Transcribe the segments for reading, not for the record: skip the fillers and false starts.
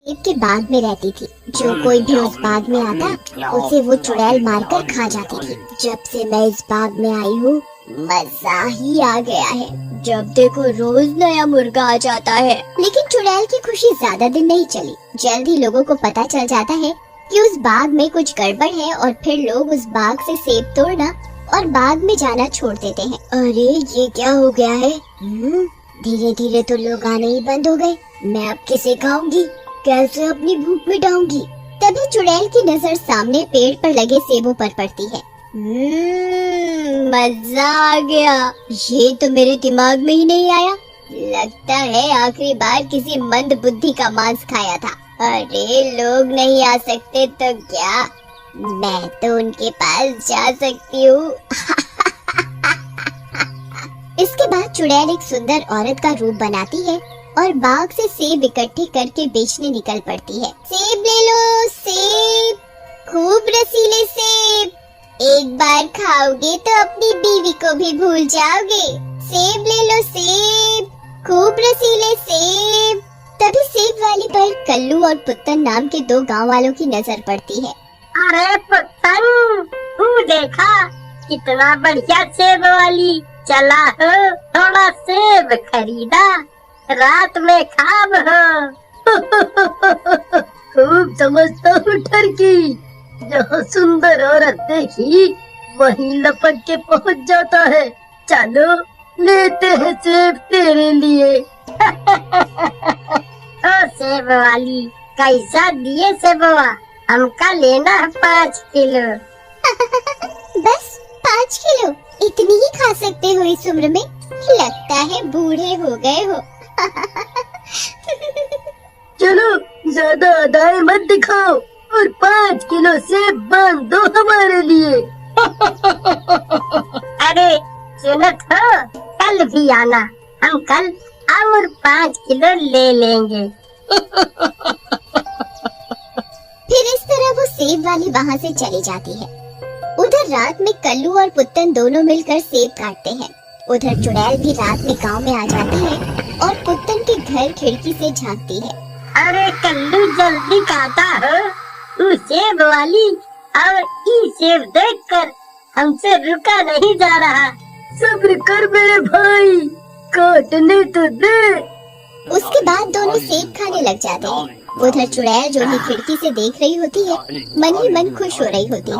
सेब के बाग में रहती थी। जो कोई भी उस बाग में आता उसे वो चुड़ैल मारकर खा जाती थी। जब से मैं इस बाग में आई हूँ मजा ही आ गया है। जब देखो रोज नया मुर्गा आ जाता है। लेकिन चुड़ैल की खुशी ज्यादा दिन नहीं चली। जल्द ही लोगों को पता चल जाता है कि उस बाग में कुछ गड़बड़ है और फिर लोग उस बाग से सेब तोड़ना और बाग में जाना छोड़ देते हैं। अरे ये क्या हो गया है? धीरे धीरे तो लोग आने ही बंद हो गए। मैं अब किसे खाऊंगी, कैसे अपनी भूख मिटाऊंगी? तभी चुड़ैल की नजर सामने पेड़ पर लगे सेबों पर पड़ती है। मजा आ गया। ये तो मेरे दिमाग में ही नहीं आया। लगता है आखिरी बार किसी मंद बुद्धि का मांस खाया था। अरे लोग नहीं आ सकते तो क्या, मैं तो उनके पास जा सकती हूँ। इसके बाद चुड़ैल एक सुंदर औरत का रूप बनाती है और बाग से सेब इकट्ठे करके बेचने निकल पड़ती है। सेब ले लो सेब, खूब रसीले सेब। एक बार खाओगे तो अपनी बीवी को भी भूल जाओगे। सेब ले लो सेब, खूब रसीले सेब। तभी सेब वाली पर कल्लू और पुत्तन नाम के दो गांव वालों की नजर पड़ती है। अरे पुत्तन, तू देखा कितना बढ़िया सेब वाली चला हो, थोड़ा सेब खरीदा, रात में खाब हो। खूब समझता हूँ ठरकी, जहाँ सुंदर औरत देखी वहीं लपक के पहुँच जाता है। चलो लेते हैं सेब तेरे लिए। ओ सेब वाली, कैसा दिए सेबवा? हमका लेना है 5 किलो। बस 5 किलो? इतनी ही खा सकते हो इस उम्र में? लगता है बूढ़े हो गए हो। चलो ज्यादा अदाएं मत दिखाओ और 5 किलो सेब बांध दो हमारे लिए। अरे सुनत हो, कल भी आना, हम कल और 5 किलो ले लेंगे। फिर इस तरह वो सेब वाली वहाँ से चली जाती है। उधर रात में कल्लू और पुत्तन दोनों मिलकर सेब काटते हैं। उधर चुड़ैल भी रात में गांव में आ जाती है और पुत्तन के घर खिड़की से झांकती है। अरे कल्लू जल्दी काटा हो, तू सेब वाली, और ई सेब देखकर हमसे रुका नहीं जा रहा। सब्र कर मेरे भाई, काटने तो दे। उसके बाद दोनों सेब खाने लग जाते हैं। उधर चुड़ैल जो ही खिड़की से देख रही होती है, मन ही मन खुश हो रही होती है।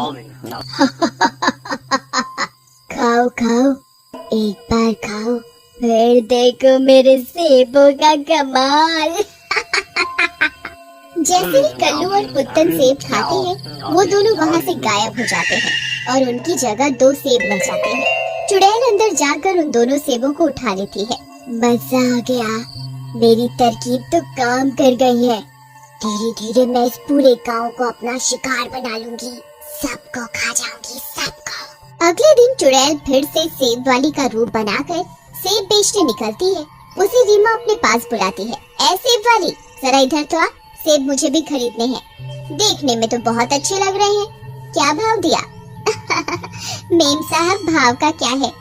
खाओ खाओ, एक बार खाओ, फिर देखो मेरे सेबों का कमाल। जैसे ही कल्लू और पुत्तन सेब खाते हैं, वो दोनों वहाँ से गायब हो जाते हैं और उनकी जगह 2 सेब बच जाते हैं। चुड़ैल अंदर जाकर उन दोनों सेबों को उठा लेती है। मजा आ गया, मेरी तरकीब तो काम कर गई है। धीरे धीरे मैं इस पूरे गांव को अपना शिकार बना लूंगी, सबको खा जाऊंगी, सबको। अगले दिन चुड़ैल फिर से सेब वाली का रूप बनाकर सेब बेचने निकलती है। उसे रीमा अपने पास बुलाती है। ऐ सेब वाली, जरा इधर तो आ, सेब मुझे भी खरीदने हैं। देखने में तो बहुत अच्छे लग रहे हैं, क्या भाव दिया? मेम साहब, भाव का क्या है,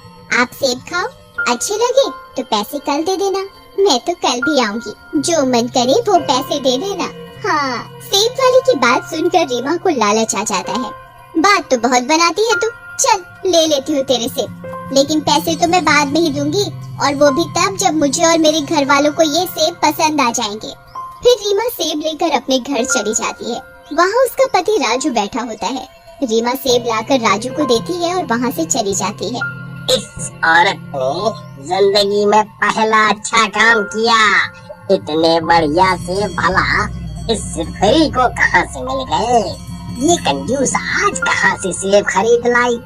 आप सेब खाओ, अच्छे लगे तो पैसे कल दे देना। मैं तो कल भी आऊंगी, जो मन करे वो पैसे दे देना। हाँ, सेब वाली की बात सुनकर रीमा को लालच आ जाता है। बात तो बहुत बनाती है तू, चल ले लेती हूँ तेरे सेब, लेकिन पैसे तो मैं बाद में ही दूंगी, और वो भी तब जब मुझे और मेरे घर वालों को ये सेब पसंद आ जाएंगे। फिर रीमा सेब लेकर अपने घर चली जाती है। वहाँ उसका पति राजू बैठा होता है। रीमा सेब लाकर राजू को देती है और वहाँ से चली जाती है। इस औरत ने जिंदगी में पहला अच्छा काम किया। इतने बढ़िया सेब भला इस सिरफरी को कहाँ से मिल गए? ये कंजूस आज कहाँ से सेब खरीद लाई?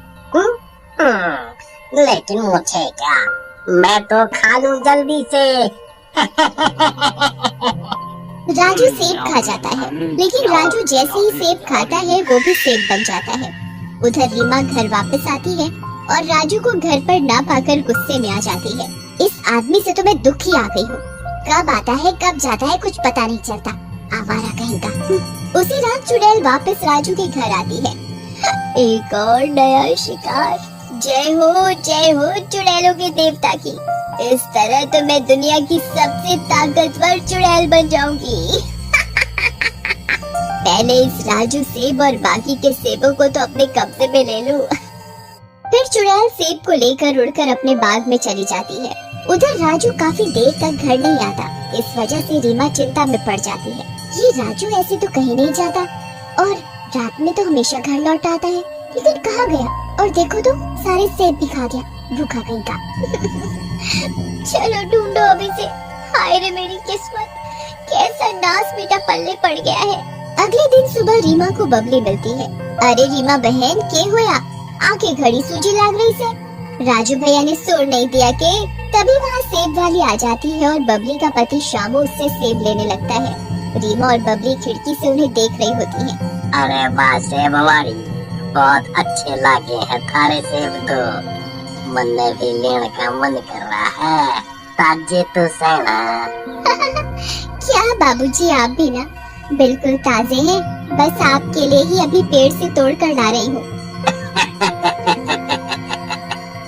लेकिन मुझे क्या, मैं तो खा लूं जल्दी से। राजू सेब खा जाता है, लेकिन राजू जैसे ही सेब खाता है वो भी सेब बन जाता है। उधर रीमा घर वापस आती है और राजू को घर पर ना पाकर गुस्से में आ जाती है। इस आदमी से तो मैं दुखी आ गई हूँ, कब आता है कब जाता है कुछ पता नहीं चलता, आवारा कहीं का। उसी रात चुड़ैल वापस राजू के घर आती है। एक और नया शिकार। जय हो चुड़ैलों के देवता की। इस तरह तो मैं दुनिया की सबसे ताकतवर चुड़ैल बन जाऊंगी। पहले इस राजू सेब और बाकी के सेबों को तो अपने कब्जे में ले लूं। फिर चुड़ैल सेब को लेकर उड़कर अपने बाग में चली जाती है। उधर राजू काफी देर तक घर नहीं आता। इस वजह से रीमा चिंता में पड़ जाती है। ये राजू ऐसे तो कहीं नहीं जाता और रात में तो हमेशा घर लौट आता है, लेकिन कहाँ गया? और देखो तो सारे सेब भी खा गया, भूखा कहीं का। चलो ढूंढो अभी से। हाय रे मेरी किस्मत, कैसा नास मीठा पल्ले पड़ गया है। अगले दिन सुबह रीमा को बबली मिलती है। अरे रीमा बहन, के होया? आंखें घड़ी सूजी लाग रही से। राजू भैया ने सोर नहीं दिया के? तभी वहाँ सेब वाली आ जाती है और बबली का पति शामू उससे सेब लेने लगता है। रीमा और बबली खिड़की से उन्हें देख रही होती हैं। अरे वाह सेब वाली, बहुत अच्छे लागे हैं थारे सेब तो। मन में भी लेने का मन कर रहा है। ताजे तो सेना। क्या बाबूजी, आप भी ना बिल्कुल ताजे हैं। बस आपके लिए ही अभी पेड़ से तोड़ कर ला रही हूँ।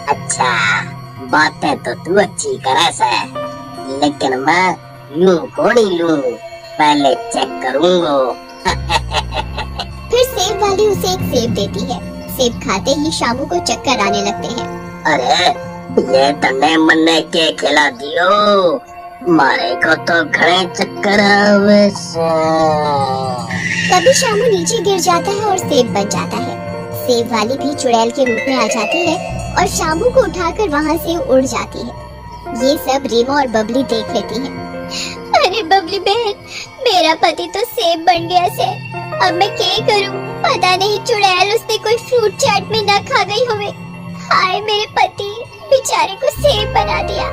अच्छा, बातें तो तू अच्छी करे से, लेकिन मैं यूं थोड़ी लूं, पहले चेक करूंगा। फिर सेब वाली उसे एक सेब देती है। सेब खाते ही शामू को चक्कर आने लगते हैं। अरे ये तने मन्ने के खिला दियो, मारे को तो घड़े चक्कर आवे से। तभी शामू नीचे गिर जाता है और सेब बन जाता है। सेब वाली भी चुड़ैल के रूप में आ जाती है और शामू को उठाकर वहाँ से उड़ जाती है। ये सब रीमा और बबली देख लेती है। अरे बबली बहन, मेरा पति तो सेब बन गया से। अब मैं क्या करूं? पता नहीं चुड़ैल उसने कोई फ्रूट चाट में ना खा गई होवे। हाय मेरे पति, बेचारे को सेब बना दिया।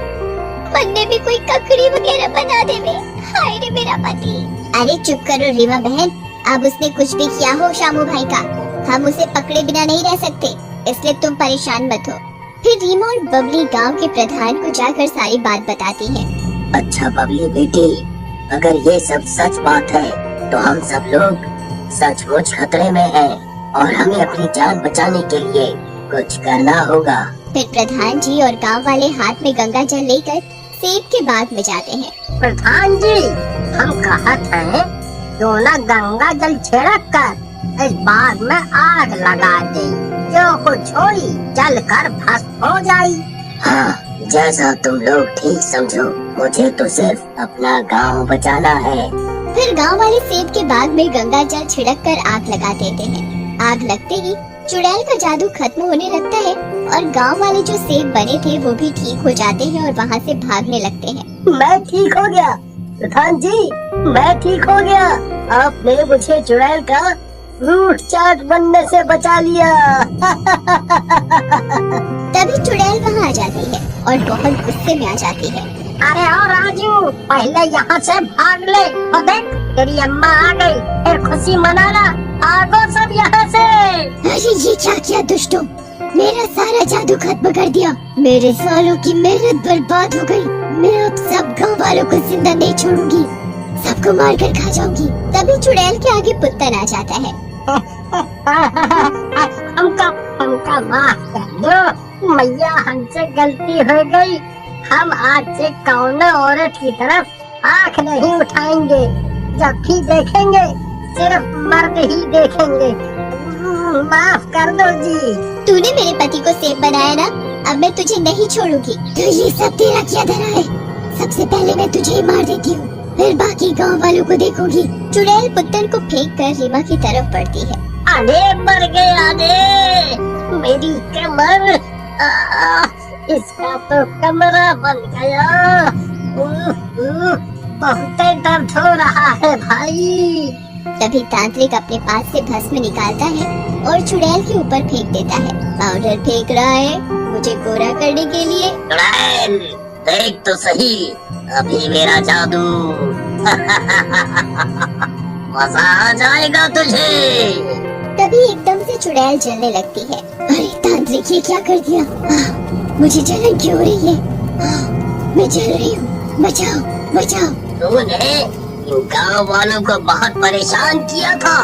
मन ने भी कोई ककड़ी वगैरह बना देवे। हाय रे मेरा पति। अरे चुप करो रीमा बहन, अब उसने कुछ भी किया हो शामू भाई का, हम उसे पकड़े बिना नहीं रह सकते, इसलिए तुम परेशान मत हो। फिर रीमा और बबली गांव के प्रधान को जाकर सारी बात बताती है। अच्छा बबली बेटी, अगर ये सब सच बात है तो हम सब लोग सचमुच खतरे में हैं और हमें अपनी जान बचाने के लिए कुछ करना होगा। फिर प्रधान जी और गांव वाले हाथ में गंगा जल लेकर सेब के बाग में जाते हैं। प्रधान जी, हम कहते हैं क्यों ना गंगा जल छिड़क कर इस बाग में आग लगा दे, जो कुछ छोड़ी जल कर भस्म हो जाए। हाँ, जैसा तुम लोग ठीक समझो, मुझे तो सिर्फ अपना गांव बचाना है। फिर गांव वाले सेब के बाग में गंगा जल छिड़क कर आग लगा देते हैं। आग लगते ही चुड़ैल का जादू खत्म होने लगता है और गांव वाले जो सेब बने थे वो भी ठीक हो जाते हैं और वहाँ से भागने लगते हैं। मैं ठीक हो गया प्रधान जी, मैं ठीक हो गया। आपने मुझे चुड़ैल का फ्रूट चाट बनने से बचा लिया। तभी चुड़ैल वहाँ आ जाती है और बहुत गुस्से में आ जाती है। अरे ओ राजू, पहले यहाँ से भाग ले। और देख, तेरी अम्मा आ गई, फिर खुशी मनाना। आगो सब यहाँ से। अरे ये क्या किया दुष्टों, मेरा सारा जादू खत्म कर दिया। मेरे सालों की मेहनत बर्बाद हो गई। मैं अब सब गांव वालों को जिंदा नहीं छोड़ूंगी, सबको मार कर खा जाऊंगी। तभी चुड़ैल के आगे पुत्तन आ जाता है। हमका माफ कर दो मैया, हमसे गलती हो गई। हम आज से कौन औरत की तरफ आँख नहीं उठाएंगे। जब भी देखेंगे सिर्फ मर्द ही देखेंगे। माफ कर दो जी। तूने मेरे पति को सेब बनाया ना, अब मैं तुझे नहीं छोड़ूंगी। तो ये सब तेरा क्या धरा है? सबसे पहले मैं तुझे मार देती हूँ, फिर बाकी गांव वालों को देखूंगी। चुड़ैल पुत्तन को फेंक कर रीमा की तरफ बढ़ती है। अरे मर गया रे मेरी कमर, इसका तो कमरा बन गया। बहुत दर्द हो रहा है भाई। तभी तांत्रिक अपने पास से भस्म निकालता है और चुड़ैल के ऊपर फेंक देता है। पाउडर फेंक रहा है मुझे गोरा करने के लिए। चुड़ैल, देख तो सही अभी मेरा जादू। मजा आ जाएगा तुझे। तभी एकदम से चुड़ैल जलने लगती है। अरे तांत्रिक, ये क्या कर दिया? मुझे जलन क्यों हो रही है? मैं जल रही हूँ, बचाओ बचाओ। तूने गांव वालों को बहुत परेशान किया था,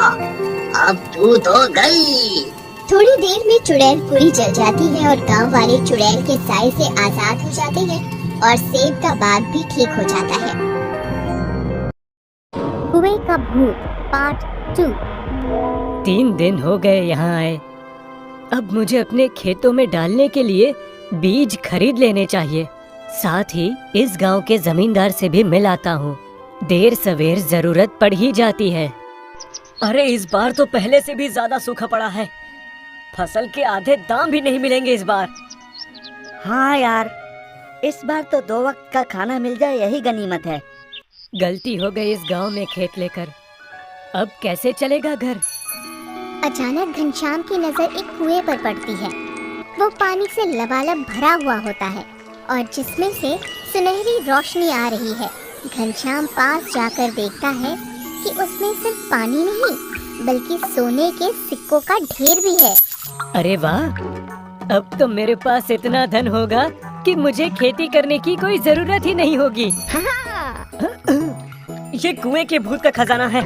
अब तू तो गई। थोड़ी देर में चुड़ैल पूरी जल जाती है और गांव वाले चुड़ैल के साए से आजाद हो जाते हैं और सेब का बाग भी ठीक हो जाता है। कुएं का भूत पार्ट 2। 3 दिन हो गए यहाँ आए। अब मुझे अपने खेतों में डालने के लिए बीज खरीद लेने चाहिए। साथ ही इस गांव के जमींदार से भी मिल आता हूँ। देर सवेर जरूरत पड़ ही जाती है। अरे इस बार तो पहले से भी ज्यादा सूखा पड़ा है। फसल के आधे दाम भी नहीं मिलेंगे इस बार। हाँ यार, इस बार तो 2 वक्त का खाना मिल जाए यही गनीमत है। गलती हो गई इस गांव में खेत लेकर। अब कैसे चलेगा घर? अचानक घनश्याम की नजर एक कुएं पर पड़ती है। वो पानी से लबालब भरा हुआ होता है और जिसमें से सुनहरी रोशनी आ रही है। घनश्याम पास जाकर देखता है कि उसमें सिर्फ पानी नहीं बल्कि सोने के सिक्कों का ढेर भी है। अरे वाह, अब तो मेरे पास इतना धन होगा कि मुझे खेती करने की कोई जरूरत ही नहीं होगी। ये कुएं के भूत का खजाना है,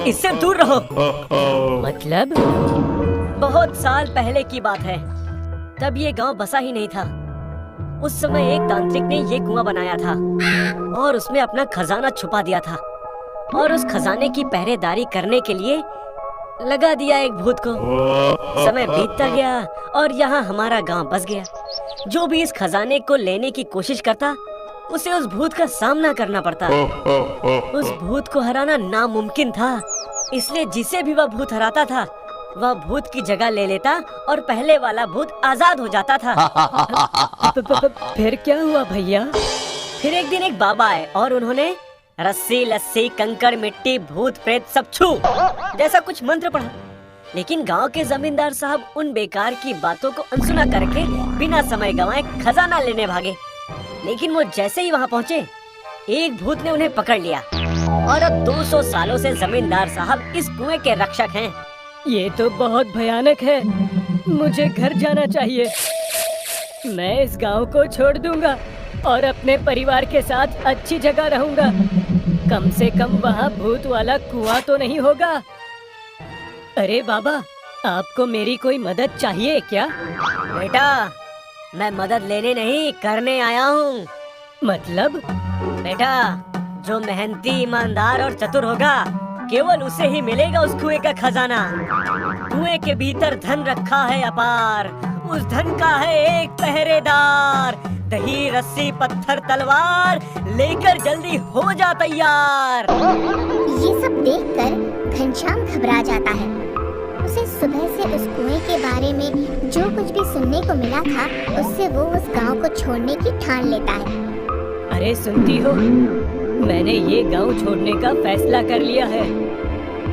इससे दूर रहो। मतलब बहुत साल पहले की बात है। तब ये गांव बसा ही नहीं था। उस समय एक तांत्रिक ने ये कुआं बनाया था और उसमें अपना खजाना छुपा दिया था और उस खजाने की पहरेदारी करने के लिए लगा दिया एक भूत को। समय बीतता गया और यहाँ हमारा गांव बस गया। जो भी इस खजाने को लेने की कोशिश करता उसे उस भूत का सामना करना पड़ता। उस भूत को हराना नामुमकिन था, इसलिए जिसे भी वह भूत हराता था वह भूत की जगह ले लेता और पहले वाला भूत आजाद हो जाता था। फिर क्या हुआ भैया? फिर एक दिन एक बाबा आए और उन्होंने रस्सी लस्सी कंकड़ मिट्टी भूत प्रेत सब छू जैसा कुछ मंत्र पढ़ा। लेकिन गांव के जमींदार साहब उन बेकार की बातों को अनसुना करके बिना समय गंवाए खजाना लेने भागे। लेकिन वो जैसे ही वहां पहुंचे एक भूत ने उन्हें पकड़ लिया और अब 200 सालों से जमींदार साहब इस कुएं के रक्षक हैं। ये तो बहुत भयानक है। मुझे घर जाना चाहिए। मैं इस गांव को छोड़ दूंगा और अपने परिवार के साथ अच्छी जगह रहूंगा। कम से कम वहाँ भूत वाला कुआं तो नहीं होगा। अरे बाबा, आपको मेरी कोई मदद चाहिए क्या? बेटा, मैं मदद लेने नहीं करने आया हूँ। मतलब? बेटा, जो मेहनती ईमानदार और चतुर होगा केवल उसे ही मिलेगा उस कुएं का खजाना। कुएं के भीतर धन रखा है अपार, उस धन का है एक पहरेदार। दही रस्सी पत्थर तलवार लेकर जल्दी हो जा तैयार। ये सब देखकर घनश्याम घबरा जाता है। उसे सुबह से उस कुएं के बारे में जो कुछ भी सुनने को मिला था उससे वो उस गांव को छोड़ने की ठान लेता है। अरे सुनती हो, मैंने ये गांव छोड़ने का फैसला कर लिया है।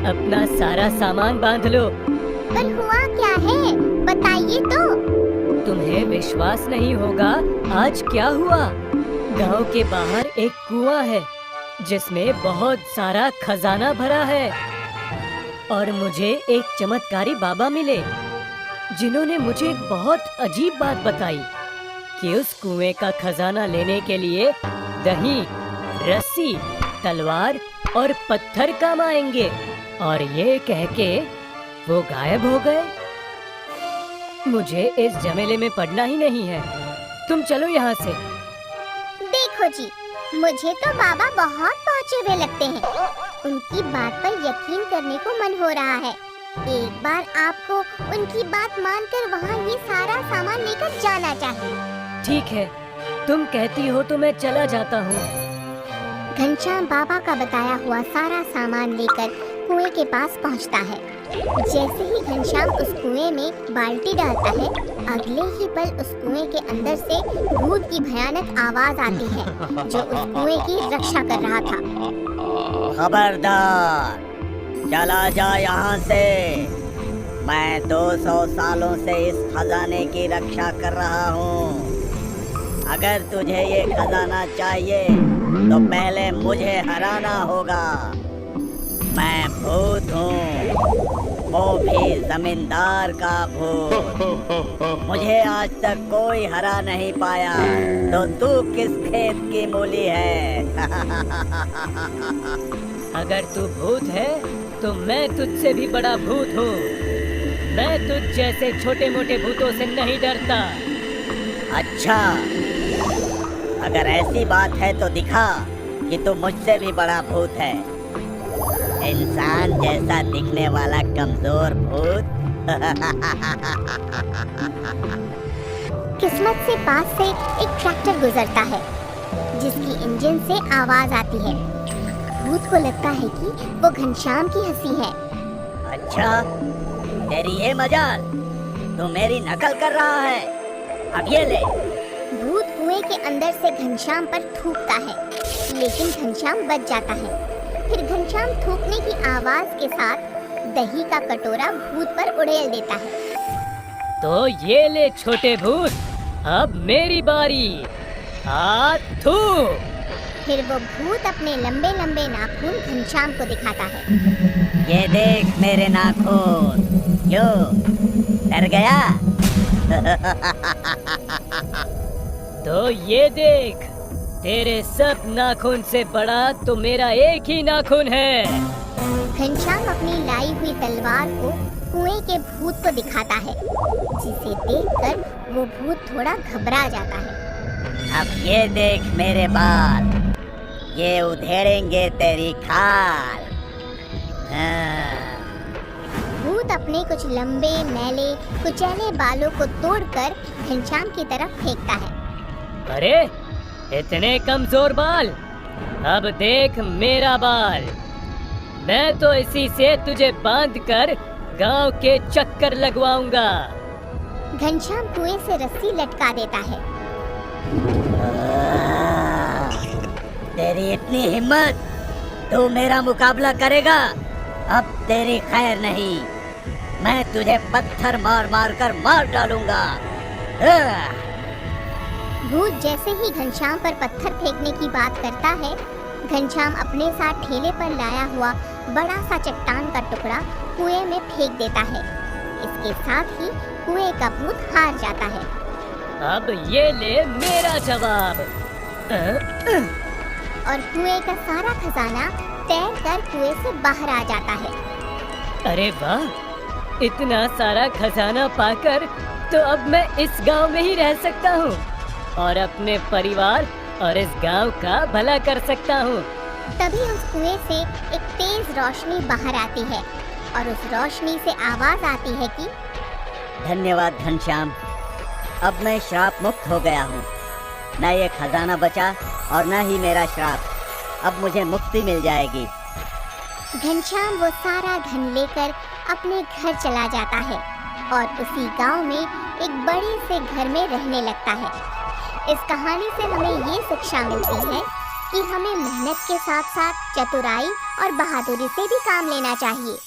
अपना सारा सामान बांध लो। पर हुआ क्या है, बताइए तो। तुम्हें विश्वास नहीं होगा आज क्या हुआ। गांव के बाहर एक कुआं है जिसमें बहुत सारा खजाना भरा है और मुझे एक चमत्कारी बाबा मिले जिन्होंने मुझे एक बहुत अजीब बात बताई कि उस कुएं का खजाना लेने के लिए दही रस्सी तलवार और पत्थर काम आएंगे। और ये कह के वो गायब हो गए। मुझे इस झमेले में पड़ना ही नहीं है। तुम चलो यहाँ से। देखो जी, मुझे तो बाबा बहुत पहुँचे हुए लगते हैं। उनकी बात पर यकीन करने को मन हो रहा है। एक बार आपको उनकी बात मानकर वहाँ ये सारा सामान लेकर जाना चाहिए। ठीक है, तुम कहती हो तो मैं चला जाता हूँ। घनश्याम बाबा का बताया हुआ सारा सामान लेकर कुएं के पास पहुँचता है। जैसे ही घनश्याम उस कुएं में बाल्टी डालता है, अगले ही पल उस कुएं के अंदर से भूत की भयानक आवाज आती है जो उस कुएं की रक्षा कर रहा था। खबरदार, चला जा यहाँ से। मैं 200 सालों से इस खजाने की रक्षा कर रहा हूँ। अगर तुझे ये खजाना चाहिए तो पहले मुझे हराना होगा। मैं भूत हूँ, वो भी जमींदार का भूत। मुझे आज तक कोई हरा नहीं पाया, तो तू किस खेत की मूली है? अगर तू भूत है तो मैं तुझसे भी बड़ा भूत हूँ। मैं तुझ जैसे छोटे मोटे भूतों से नहीं डरता। अच्छा, अगर ऐसी बात है तो दिखा कि तू मुझसे भी बड़ा भूत है। इंसान जैसा दिखने वाला कमजोर भूत। किस्मत से पास से एक ट्रैक्टर गुजरता है जिसकी इंजन से आवाज आती है। भूत को लगता है कि वो घनश्याम की हंसी है। अच्छा, तेरी ये मजाल, तू मेरी नकल कर रहा है। अब ये ले। भूत कुएं के अंदर से घनश्याम पर थूकता है, लेकिन घनश्याम बच जाता है। फिर घनश्याम थूकने की आवाज के साथ दही का कटोरा भूत पर उड़ेल देता है। तो ये ले छोटे भूत, अब मेरी बारी। हाथ थू। फिर वो भूत अपने लंबे लंबे नाखून घनश्याम को दिखाता है। ये देख मेरे नाखून। क्यों, डर गया? तो ये देख, तेरे सब नाखून से बड़ा तो मेरा एक ही नाखून है। घनश्याम अपनी लाई हुई तलवार को कुएं के भूत को दिखाता है, जिसे देखकर वो भूत थोड़ा घबरा जाता है। अब ये देख मेरे बाल, ये उधेड़ेंगे तेरी खाल। भूत अपने कुछ लंबे मैले कुचैले बालों को तोड़कर घनश्याम की तरफ फेंकता है। अरे इतने कमजोर बाल, अब देख मेरा बाल। मैं तो इसी से तुझे बांधकर गांव के चक्कर लगवाऊंगा। घनश्याम कुएं से रस्सी लटका देता है। तेरी इतनी हिम्मत, तू मेरा मुकाबला करेगा? अब तेरी खैर नहीं, मैं तुझे पत्थर मार मार कर मार डालूंगा। भूत जैसे ही घनश्याम पर पत्थर फेंकने की बात करता है, घनश्याम अपने साथ ठेले पर लाया हुआ बड़ा सा चट्टान का टुकड़ा कुएं में फेंक देता है। इसके साथ ही कुएं का भूत हार जाता है। अब ये ले मेरा जवाब। और कुएं का सारा खजाना तैरकर कुएं से बाहर आ जाता है। अरे वाह, इतना सारा खजाना पाकर तो अब मैं इस गांव में ही रह सकता हूँ और अपने परिवार और इस गांव का भला कर सकता हूँ। तभी उस कुएं से एक तेज रोशनी बाहर आती है और उस रोशनी से आवाज आती है कि धन्यवाद घनश्याम, अब मैं श्राप मुक्त हो गया हूँ। न ये खजाना बचा और न ही मेरा श्राप। अब मुझे मुक्ति मिल जाएगी। घनश्याम वो सारा धन लेकर अपने घर चला जाता है और उसी गांव में एक बड़े से घर में रहने लगता है। इस कहानी से हमें ये शिक्षा मिलती है कि हमें मेहनत के साथ साथ चतुराई और बहादुरी से भी काम लेना चाहिए।